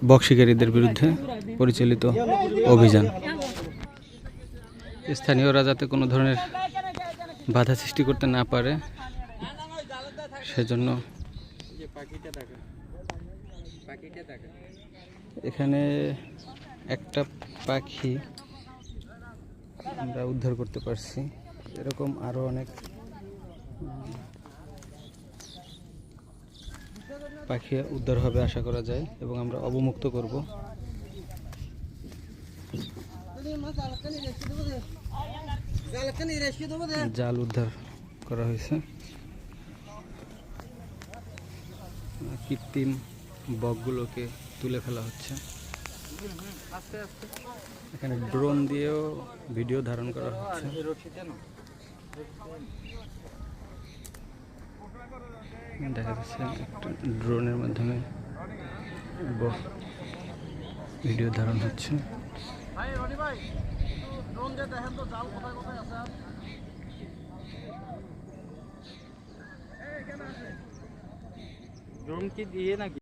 বক শিকারীদের বিরুদ্ধে পরিচালিত অভিযান। স্থানীয়রা যাতে কোনো ধরনের বাধা সৃষ্টি করতে না পারে সেজন্য এখানে একটা পাখি আমরা উদ্ধার করতে পারছি। এরকম আরো অনেক পাখি উদ্ধার হবে আশা করা যায় এবং আমরা অবমুক্ত করব। জাল উদ্ধার করা হয়েছে। কৃত্রিম বকগুলোকে তুলে ফেলা হচ্ছে। এখানে ড্রোন দিয়েও ভিডিও ধারণ করা হচ্ছে। দেখা যাচ্ছে একটা ড্রোনের মাধ্যমে ভিডিও ধারণ হচ্ছে। ড্রোন কি দিয়ে নাকি?